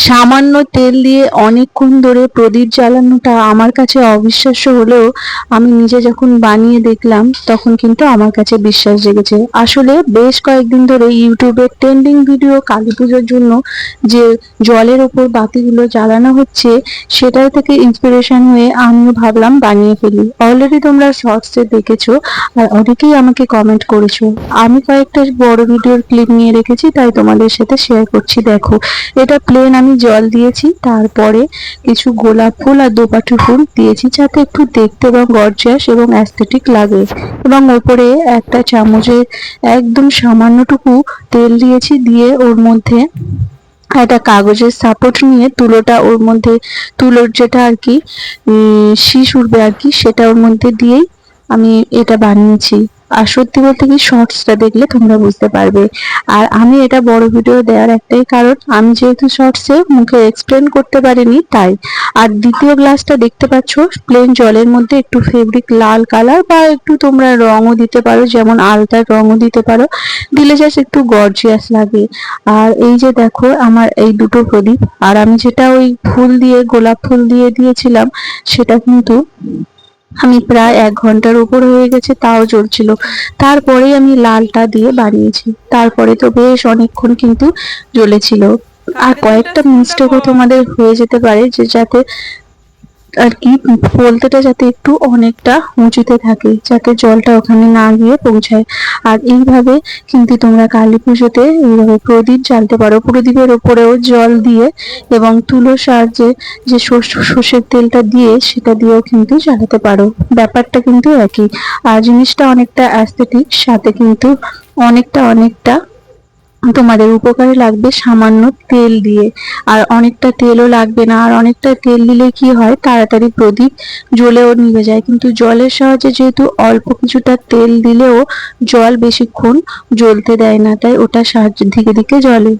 সামান্য তেল দিয়ে অনেকক্ষণ ধরে প্রদীপ জ্বালানোটা আমার কাছে অবিশ্বাস্য হলেও আমি নিজে যখন বানিয়ে দেখলাম তখন কিন্তু আমার কাছে বিশ্বাস জেগেছে। আসলে বেশ কয়েকদিন ধরে ইউটিউবে ট্রেন্ডিং ভিডিও কালী পুজোর জন্য যে জলের ওপর বাতিগুলো জ্বালানো হচ্ছে সেটা থেকে ইন্সপিরেশন হয়ে আমিও ভাবলাম বানিয়ে ফেলি। অলরেডি তোমরা শর্টসে দেখেছো আর অনেকেই আমাকে কমেন্ট করেছো। আমি কয়েকটা বড় ভিডিওর ক্লিপ নিয়ে রেখেছি, তাই তোমাদের সাথে শেয়ার করছি। দেখো, এটা প্লেন আমি জল দিয়েছি, তারপরে কিছু গোলাপ ফুল আর দোপাটি ফুল দিয়েছি যাতে একটু দেখতে এবং গর্জিয়াস এবং অ্যাস্থেটিক লাগে। এবং ওপরে একটা চামচে একদম সামান্যটুকু তেল দিয়েছি, দিয়ে ওর মধ্যে একটা কাগজের সাপোর্ট নিয়ে তুলোটা ওর মধ্যে, তুলোর যেটা আর কি শীষ উঠবে আর কি, সেটা ওর মধ্যে দিয়েই আমি এটা বানিয়েছি। আর সত্যি বলতে কি, শর্টসটা দেখলে তোমরা বুঝতে পারবে। আর আমি এটা বড় ভিডিও দেওয়ার একটাই কারণ, আমি যেহেতু শর্টসে মুখে এক্সপ্লেন করতে পারিনি তাই। আর দ্বিতীয় গ্লাসটা দেখতে পাচ্ছ, প্লেন জলের মধ্যে একটু ফেব্রিক লাল কালার বা একটু তোমরা রঙও দিতে পারো, যেমন আলতার রঙও দিতে পারো, দিলে জাস্ট একটু গর্জিয়াস লাগে। আর এই যে দেখো আমার এই দুটো প্রদীপ, আর আমি যেটা ওই ফুল দিয়ে, গোলাপ ফুল দিয়ে দিয়েছিলাম, সেটা কিন্তু আমি প্রায় 1 ঘন্টার উপর হয়ে গেছে, তাও জ্বলছিল। তারপরে আমি লালটা দিয়ে বানিয়েছি, তারপরে তো বেশ অনেকক্ষণ কিন্তু জ্বলেছিল। আর কয়েকটা মিস্টেকও তোমাদের হয়ে যেতে পারে, যে যাতে আর কি ফোলতেটা যাতে একটু অনেকটা উঁচুতে থাকে, যাতে জলটা ওখানে না গিয়ে পৌঁছায়। আর এইভাবে কিন্তু তোমরা কালী পুজোতে এইভাবে প্রদীপ জ্বালতে পারো, প্রদীপের ওপরেও জল দিয়ে এবং তুলোর সাহায্যে যে সর্ষের তেলটা দিয়ে সেটা দিয়েও কিন্তু জ্বালাতে পারো। ব্যাপারটা কিন্তু একই। আর জিনিসটা অনেকটা অ্যাস্থেটিক, সাথে কিন্তু অনেকটা তোমাদের উপকারে লাগবে সামান্য তেল দিয়ে। আর অনেকটা তেলও লাগবে না, আর অনেকটা তেল দিলে কি হয়, তাড়াতাড়ি প্রদীপ জ্বলেও নিভে যায়। কিন্তু জলের সাহায্যে যেহেতু অল্প কিছুটা তেল দিলেও জল বেশিক্ষণ জ্বলতে দেয় না, তাই ওটার সাহায্যে ধীরে ধীরে জ্বলে।